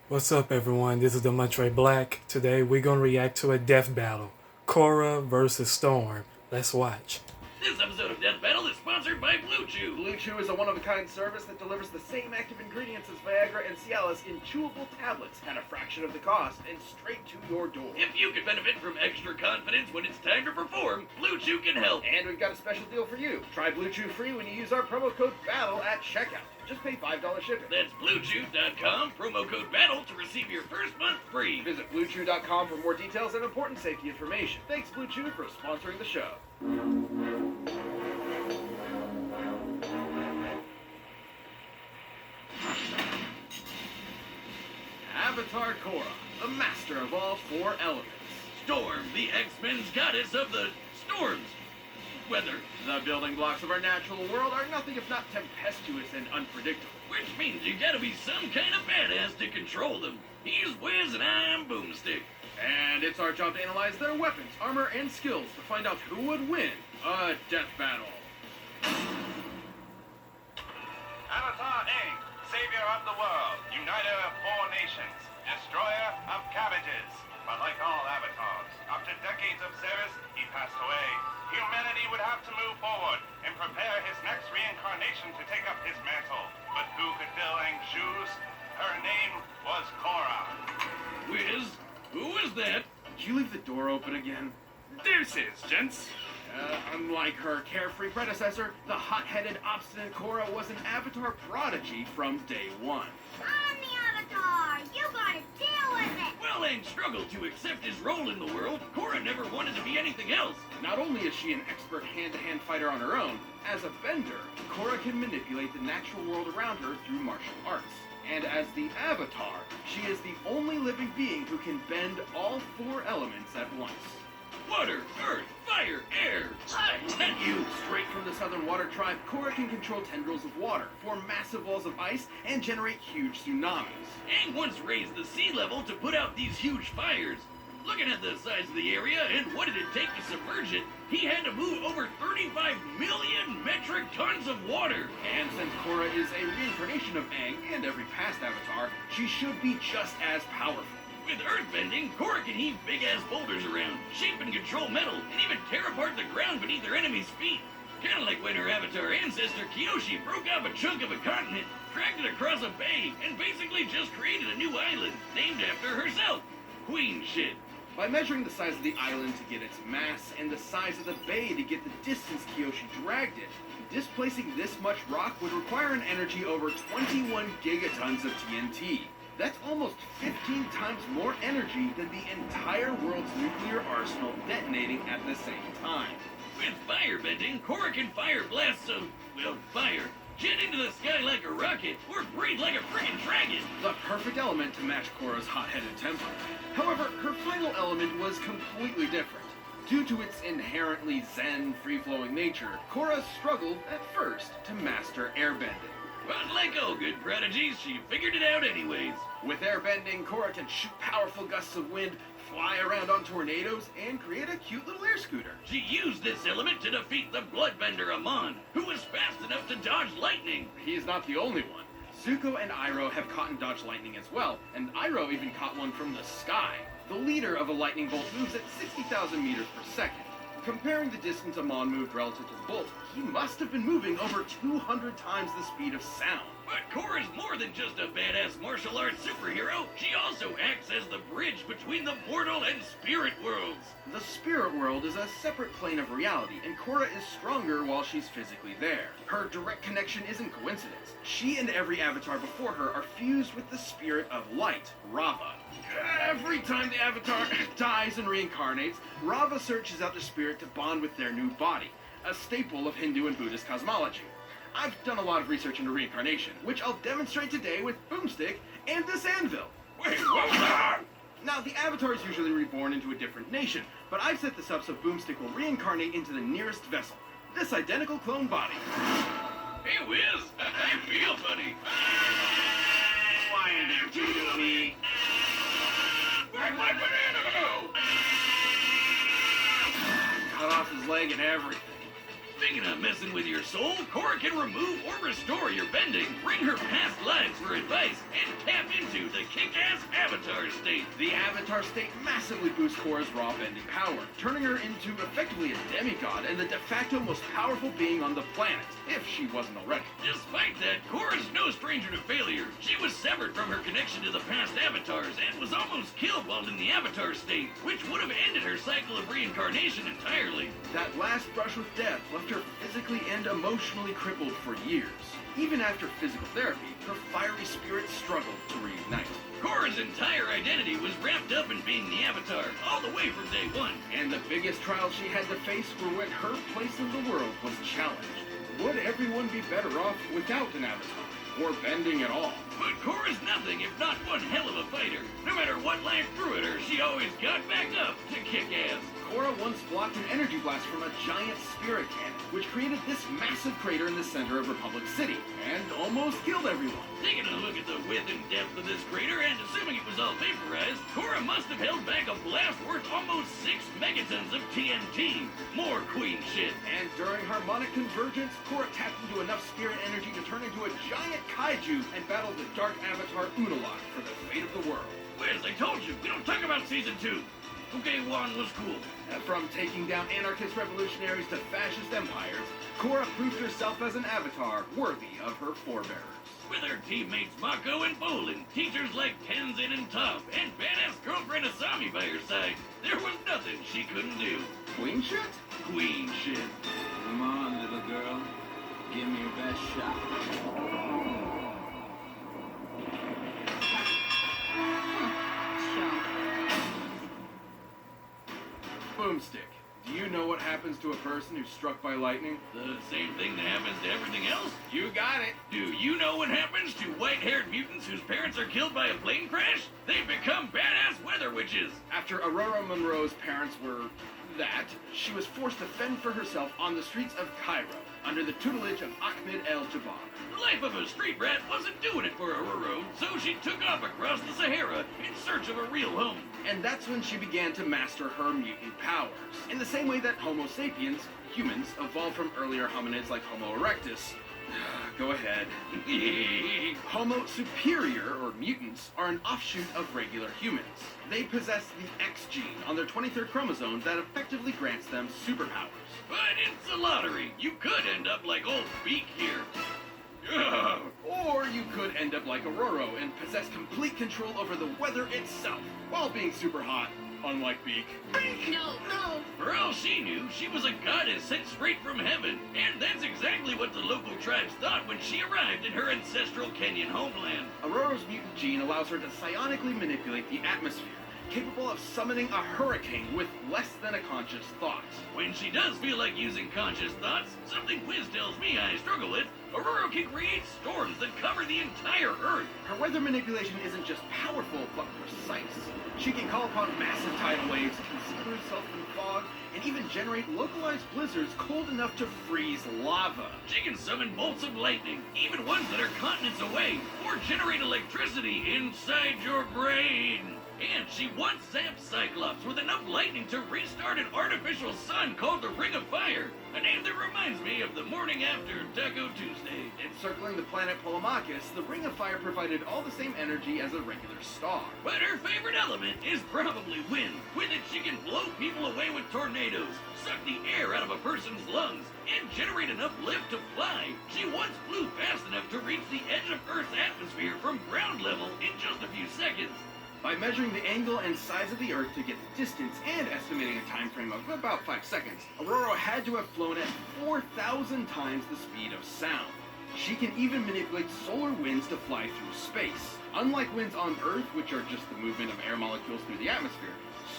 What's up, everyone? This is the Montre Black. Today we're gonna react to a death battle, Korra versus Storm. Let's watch. This episode of Death Battle is sponsored by Blue Chew. Blue Chew is a one-of-a-kind service that delivers the same active ingredients as Viagra and Cialis in chewable tablets at a fraction of the cost and straight to your door. If you can benefit from extra confidence when it's time to perform, Blue Chew can help. And we've got a special deal for you. Try Blue Chew free when you use our promo code BATTLE at checkout. Just pay $5 shipping. That's BlueChew.com, promo code BATTLE to receive your first month free. Visit BlueChew.com for more details and important safety information. Thanks, Blue Chew, for sponsoring the show. Avatar Korra, the master of all four elements. Storm, the X-Men's goddess of the storms. Weather, The building blocks of our natural world are nothing if not tempestuous and unpredictable. which means you gotta be some kind of badass to control them. He's Wiz and I'm Boomstick. And it's our job to analyze their weapons, armor, and skills to find out who would win a death battle. Avatar Aang, savior of the world, uniter of four nations, destroyer of cabbages. But like all avatars, after decades of service, he passed away. Humanity would have to move forward and prepare his next reincarnation to take up his mantle. But who could fill Aang's shoes? Her name was Korra. Wiz, who is that? Did you leave the door open again? Deuces, gents. Unlike her carefree predecessor, the hot-headed, obstinate Korra was an Avatar prodigy from day one. I'm the Avatar! You gotta deal with it! Well, Aang struggled to accept his role in the world. Korra never wanted to be anything else. Not only is she an expert hand-to-hand fighter on her own, as a bender, Korra can manipulate the natural world around her through martial arts. And as the Avatar, she is the only living being who can bend all four elements at once. Water, earth, fire, air. I tell you. Straight from the Southern Water Tribe, Korra can control tendrils of water, form massive walls of ice, and generate huge tsunamis. Aang once raised the sea level to put out these huge fires. Looking at the size of the area and what did it take to submerge it, he had to move over 35 million metric tons of water. And since Korra is a reincarnation of Aang and every past Avatar, she should be just as powerful. With earthbending, Korra can heave big-ass boulders around, shape and control metal, and even tear apart the ground beneath her enemy's feet. Kinda like when her Avatar ancestor Kyoshi broke up a chunk of a continent, dragged it across a bay, and basically just created a new island, named after herself. Queen shit. By measuring the size of the island to get its mass and the size of the bay to get the distance Kyoshi dragged it, displacing this much rock would require an energy over 21 gigatons of TNT. That's almost 15 times more energy than the entire world's nuclear arsenal detonating at the same time. With firebending, Korra can fire blasts of, well, fire, jet into the sky like a rocket, or breathe like a friggin' dragon. The perfect element to match Korra's hot-headed temper. However, her final element was completely different. Due to its inherently zen, free-flowing nature, Korra struggled at first to master airbending. But like all good prodigies, she figured it out anyways. With airbending, Korra can shoot powerful gusts of wind, fly around on tornadoes, and create a cute little air scooter. She used this element to defeat the bloodbender Amon, who was fast enough to dodge lightning. He is not the only one. Zuko and Iroh have caught and dodged lightning as well, and Iroh even caught one from the sky. The leader of a lightning bolt moves at 60,000 meters per second. Comparing the distance Amon moved relative to the bolt, he must have been moving over 200 times the speed of sound. But Korra's more than just a badass martial arts superhero. She also acts as the bridge between the mortal and spirit worlds. The spirit world is a separate plane of reality, and Korra is stronger while she's physically there. Her direct connection isn't coincidence. She and every avatar before her are fused with the spirit of light, Rava. Every time the avatar dies and reincarnates, Rava searches out the spirit to bond with their new body, a staple of Hindu and Buddhist cosmology. I've done a lot of research into reincarnation, which I'll demonstrate today with Boomstick and this anvil. Wait, what? Now, the Avatar is usually reborn into a different nation, but I've set this up so Boomstick will reincarnate into the nearest vessel, this identical clone body. Hey, Wiz, I feel funny. Why did you do me? Where'd my banana go? Cut off his leg and everything. Speaking of messing with your soul, Korra can remove or restore your bending, bring her past lives for advice, and tap into the kick-ass state. The Avatar state massively boosts Korra's raw bending power, turning her into effectively a demigod and the de facto most powerful being on the planet, if she wasn't already. Despite that, Korra's no stranger to failure. She was severed from her connection to the past avatars and was almost killed while in the Avatar state, which would have ended her cycle of reincarnation entirely. That last brush with death left her physically and emotionally crippled for years. Even after physical therapy, her fiery spirit struggled to reignite. Korra's entire identity was wrapped up in being the Avatar, all the way from day one. And the biggest trials she had to face were when her place in the world was challenged. Would everyone be better off without an Avatar? Or bending at all? But Korra's nothing if not one hell of a fighter. No matter what life threw at her, she always got back up to kick ass. Korra once blocked an energy blast from a giant spirit cannon, which created this massive crater in the center of Republic City, and almost killed everyone. Taking a look at the width and depth of this crater, and assuming it was all vaporized, Korra must have held back a blast worth almost 6 megatons of TNT. More queen shit. And during harmonic convergence, Korra tapped into enough spirit energy to turn into a giant kaiju and battle the dark avatar Unalaq for the fate of the world. Whereas I told you, we don't talk about season 2. Okay, 1 was cool. From taking down anarchist revolutionaries to fascist empires, Korra proved herself as an avatar worthy of her forebearers. With her teammates Mako and Bolin, teachers like Tenzin and Toph, and badass girlfriend Asami by her side, there was nothing she couldn't do. Queen shit? Queen shit. Come on, little girl. Give me your best shot. Boomstick. Do you know what happens to a person who's struck by lightning? The same thing that happens to everything else? You got it. Do you know what happens to white-haired mutants whose parents are killed by a plane crash? They become badass weather witches. After Aurora Monroe's parents were that, she was forced to fend for herself on the streets of Cairo under the tutelage of Ahmed El-Jabbar. The life of a street rat wasn't doing it for Aurora, so she took off across the Sahara in search of a real home. And that's when she began to master her mutant powers. In the same way that Homo sapiens, humans, evolved from earlier hominids like Homo erectus. Go ahead. Homo superior, or mutants, are an offshoot of regular humans. They possess the X gene on their 23rd chromosome that effectively grants them superpowers. But it's a lottery. You could end up like old Beak here. Ugh. Or you could end up like Aurora and possess complete control over the weather itself, while being super hot, unlike Beak. No, no. For all she knew, she was a goddess sent straight from heaven. And that's exactly what the local tribes thought when she arrived in her ancestral Kenyan homeland. Aurora's mutant gene allows her to psionically manipulate the atmosphere, capable of summoning a hurricane with less than a conscious thought. When she does feel like using conscious thoughts, something Wiz tells me I struggle with, Aurora can create storms that cover the entire Earth. Her weather manipulation isn't just powerful, but precise. She can call upon massive tidal waves, conceal herself in fog, and even generate localized blizzards cold enough to freeze lava. She can summon bolts of lightning, even ones that are continents away, or generate electricity inside your brain. And she once zapped Cyclops with enough lightning to restart an artificial sun called the Ring of Fire, a name that reminds me of the morning after Taco Tuesday. Encircling the planet Polemarchus, the Ring of Fire provided all the same energy as a regular star. But her favorite element is probably wind. With it, she can blow people away with tornadoes, suck the air out of a person's lungs, and generate enough lift to fly. She once flew fast enough to reach the edge of Earth's atmosphere from ground level in just a few seconds. By measuring the angle and size of the Earth to get the distance and estimating a time frame of about 5 seconds, Aurora had to have flown at 4,000 times the speed of sound. She can even manipulate solar winds to fly through space. Unlike winds on Earth, which are just the movement of air molecules through the atmosphere,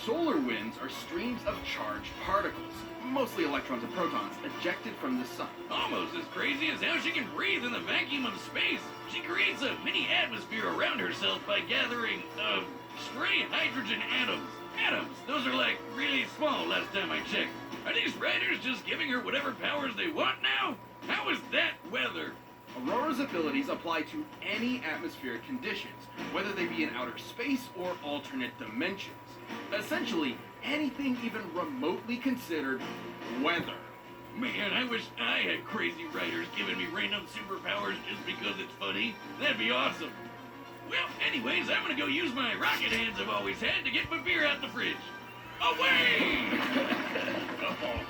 solar winds are streams of charged particles, mostly electrons and protons, ejected from the sun. Almost as crazy as how she can breathe in the vacuum of space. She creates a mini atmosphere around herself by gathering, stray hydrogen atoms. Atoms, those are like really small last time I checked. Are these writers just giving her whatever powers they want now? How is that weather? Aurora's abilities apply to any atmospheric conditions, whether they be in outer space or alternate dimensions. Essentially, anything even remotely considered weather. Man, I wish I had crazy writers giving me random superpowers just because it's funny. That'd be awesome. Well, anyways, I'm gonna go use my rocket hands I've always had to get my beer out the fridge. Away! Uh-oh.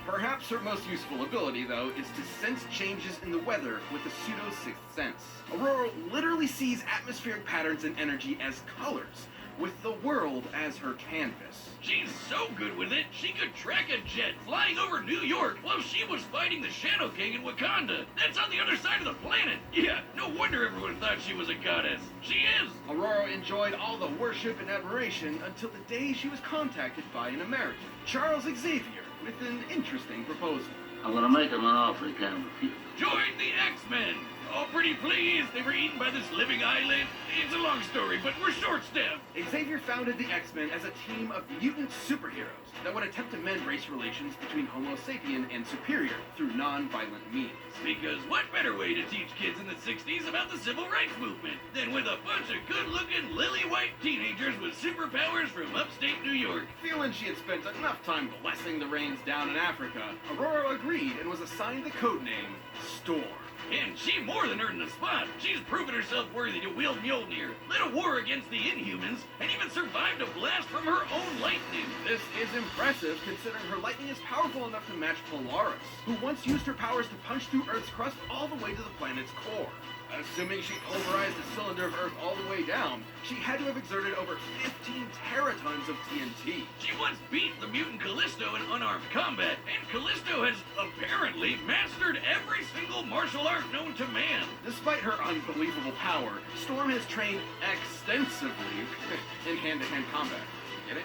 Perhaps her most useful ability, though, is to sense changes in the weather with a pseudo-sixth sense. Aurora literally sees atmospheric patterns and energy as colors, with the world as her canvas. She's so good with it, she could track a jet flying over New York while she was fighting the Shadow King in Wakanda. That's on the other side of the planet. Yeah, no wonder everyone thought she was a goddess. She is. Aurora enjoyed all the worship and admiration until the day she was contacted by an American, Charles Xavier, with an interesting proposal. I'm gonna make him an offer he can't refuse. Join the X-Men. Oh, pretty please. They were eaten by this living island. It's a long story, but we're short-staffed. Xavier founded the X-Men as a team of mutant superheroes that would attempt to mend race relations between Homo sapien and Superior through non-violent means. Because what better way to teach kids in the 60s about the civil rights movement than with a bunch of good-looking lily-white teenagers with superpowers from upstate New York? Feeling she had spent enough time blessing the rains down in Africa, Aurora agreed and was assigned the codename Storm. And she more than earned the spot. She's proven herself worthy to wield Mjolnir, led a war against the Inhumans, and even survived a blast from her own lightning. This is impressive considering her lightning is powerful enough to match Polaris, who once used her powers to punch through Earth's crust all the way to the planet's core. Assuming she pulverized the cylinder of Earth all the way down, she had to have exerted over 15 teratons of TNT. She once beat the mutant Callisto in unarmed combat, and Callisto has apparently mastered every single martial art known to man. Despite her unbelievable power, Storm has trained extensively in hand-to-hand combat. Get it?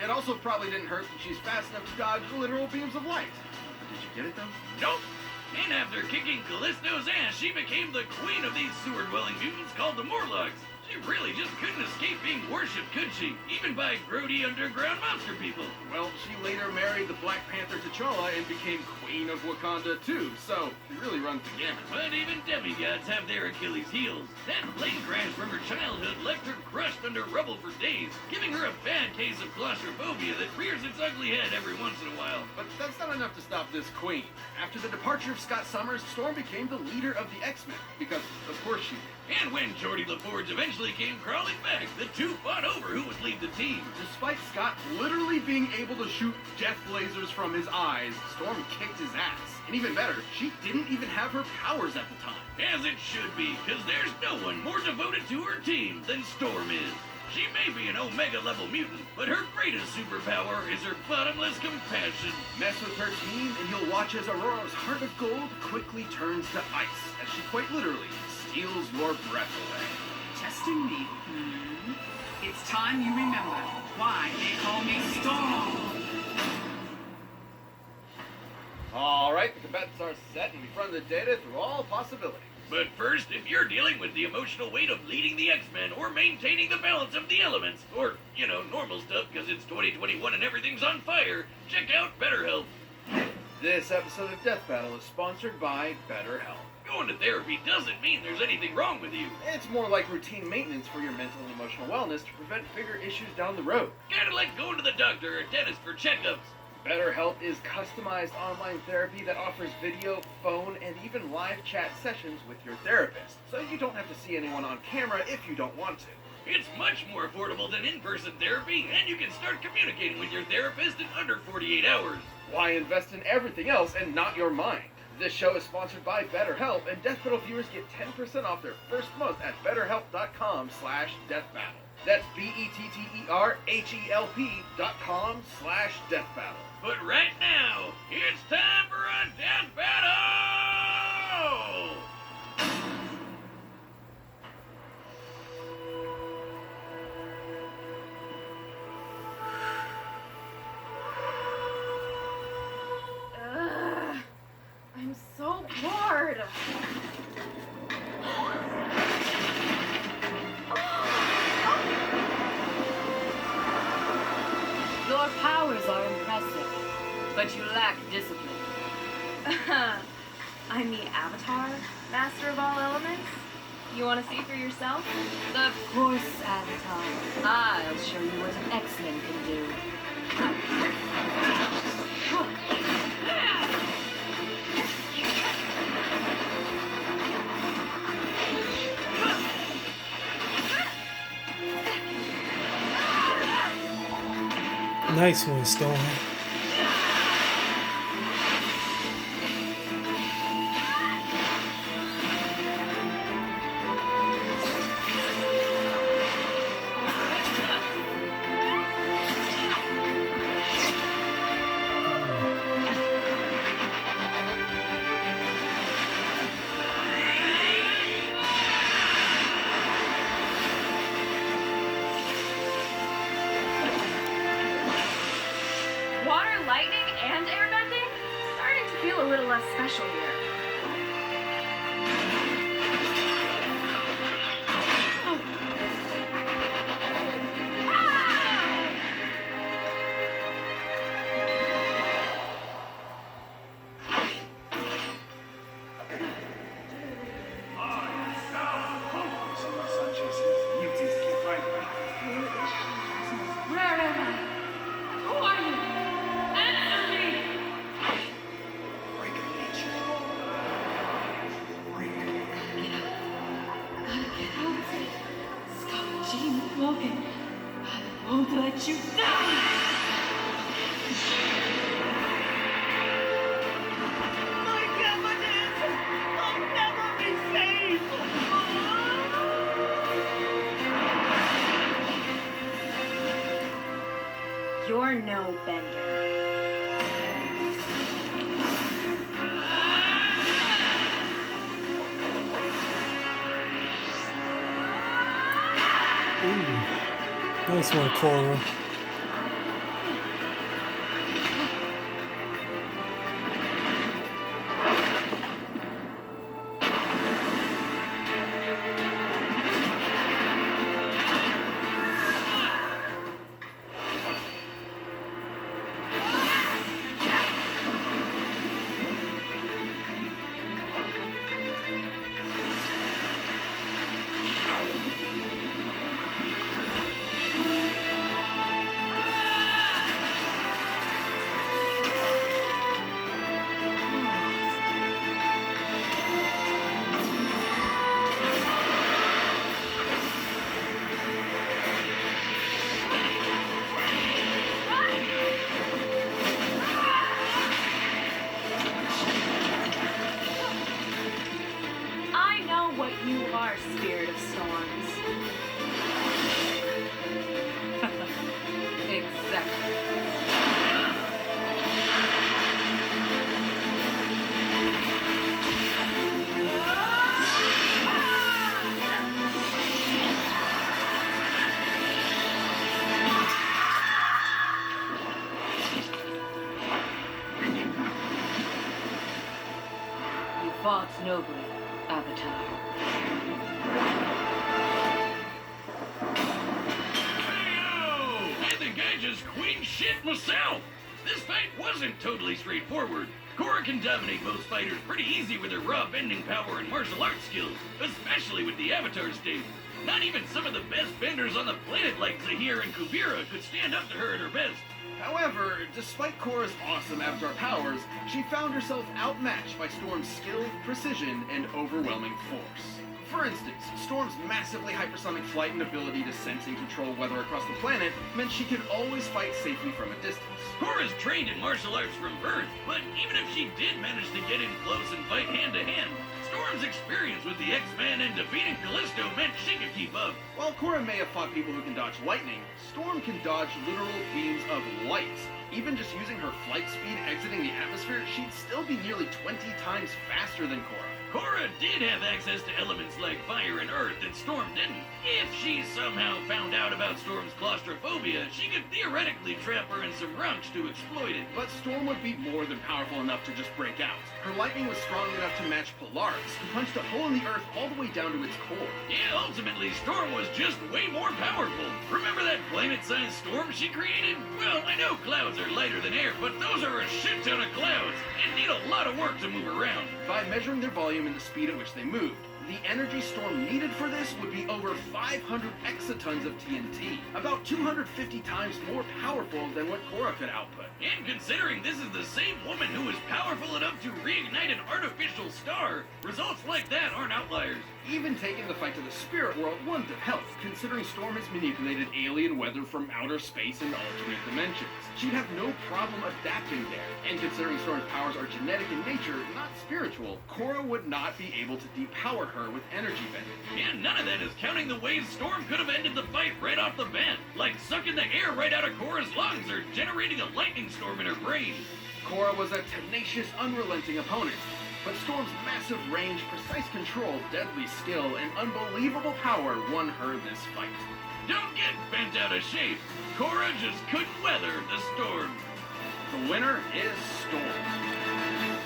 It also probably didn't hurt that she's fast enough to dodge literal beams of light. But did you get it, though? Nope. And after kicking Callisto's ass, she became the queen of these sewer-dwelling mutants called the Morlocks. She really just couldn't escape being worshipped, could she? Even by grody underground monster people. Well, she later married the Black Panther T'Challa and became Queen of Wakanda too, so she really runs the gamut. But even demigods have their Achilles heels. That plane crash from her childhood left her crushed under rubble for days, giving her a bad case of claustrophobia that rears its ugly head every once in a while. But that's not enough to stop this queen. After the departure of Scott Summers, Storm became the leader of the X-Men, because of course she did. And when Geordie LaForge eventually came crawling back, the two fought over who would lead the team. Despite Scott literally being able to shoot death lasers from his eyes, Storm kicked his ass. And even better, she didn't even have her powers at the time. As it should be, because there's no one more devoted to her team than Storm is. She may be an Omega-level mutant, but her greatest superpower is her bottomless compassion. Mess with her team, and you'll watch as Aurora's heart of gold quickly turns to ice, as she quite literally steals your breath away. Testing me. It's time you remember why they call me Storm. Alright, the bets are set, and we run the data through all possibilities. But first, if you're dealing with the emotional weight of leading the X-Men or maintaining the balance of the elements, or, normal stuff because it's 2021 and everything's on fire, check out BetterHelp. This episode of Death Battle is sponsored by BetterHelp. Going to therapy doesn't mean there's anything wrong with you. It's more like routine maintenance for your mental and emotional wellness to prevent bigger issues down the road. Kinda like going to the doctor or dentist for checkups. BetterHelp is customized online therapy that offers video, phone, and even live chat sessions with your therapist, so you don't have to see anyone on camera if you don't want to. It's much more affordable than in-person therapy, and you can start communicating with your therapist in under 48 hours. Why invest in everything else and not your mind? This show is sponsored by BetterHelp, and Death Battle viewers get 10% off their first month at betterhelp.com/deathbattle. That's BetterHelp.com/deathbattle. But right now, it's time for a death battle! I'm so bored. Your powers are impressive, but you lack discipline. I'm the Avatar, Master of all elements. You want to see for yourself? Of course, Avatar. I'll show you what an X-Men can do. Nice one, Storm. Water, lightning, and airbending? Starting to feel a little less special here. Where am I? Who are you? Answer me! Get out. Scott, Jean, Logan. I won't let you down! My evidence! I'll never be saved! You're no bender. Ooh. Nice one, Korra. I know what you are, Spirit of Storms. Exactly. You fought nobly, Avatar. Hey-o! I think I just queen shit myself! This fight wasn't totally straightforward. Korra can dominate most fighters pretty easy with her raw bending power and martial arts skills, especially with the Avatar state. Not even some of the best benders on the planet like Zahir and Kuvira could stand up to her at her best. However, despite Korra's awesome Avatar powers, she found herself outmatched by Storm's skill, precision, and overwhelming force. For instance, Storm's massively hypersonic flight and ability to sense and control weather across the planet meant she could always fight safely from a distance. Korra's trained in martial arts from birth, but even if she did manage to get in close and fight hand to hand, Storm's experience with the X-Men and defeating Callisto meant she could keep up. While Korra may have fought people who can dodge lightning, Storm can dodge literal beams of light. Even just using her flight speed exiting the atmosphere, she'd still be nearly 20 times faster than Korra. Korra did have access to elements like fire and earth that Storm didn't. If she somehow found out about Storm's claustrophobia, she could theoretically trap her in some rocks to exploit it. But Storm would be more than powerful enough to just break out. Her lightning was strong enough to match Polaris, who punched a hole in the earth all the way down to its core. Yeah, ultimately, Storm was just way more powerful. Remember that planet-sized storm she created? Well, I know clouds are lighter than air, but those are a shit ton of clouds and need a lot of work to move around. By measuring their volume and the speed at which they moved, the energy Storm needed for this would be over 500 exatons of TNT, about 250 times more powerful than what Korra could output. And considering this is the same woman who is powerful enough to reignite an artificial star, results like that aren't outliers. Even taking the fight to the spirit world wouldn't have helped, considering Storm has manipulated alien weather from outer space and alternate dimensions. She'd have no problem adapting there, and considering Storm's powers are genetic in nature, not spiritual, Korra would not be able to depower her with energy bending. And none of that is counting the ways Storm could have ended the fight right off the bat, like sucking the air right out of Korra's lungs or generating a lightning storm in her brain. Korra was a tenacious, unrelenting opponent, but Storm's massive range, precise control, deadly skill, and unbelievable power won her this fight. Don't get bent out of shape. Korra just couldn't weather the storm. The winner is Storm.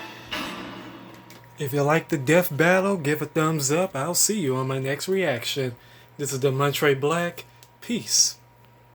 If you like the death battle, give a thumbs up. I'll see you on my next reaction. This is the Montre Black. Peace.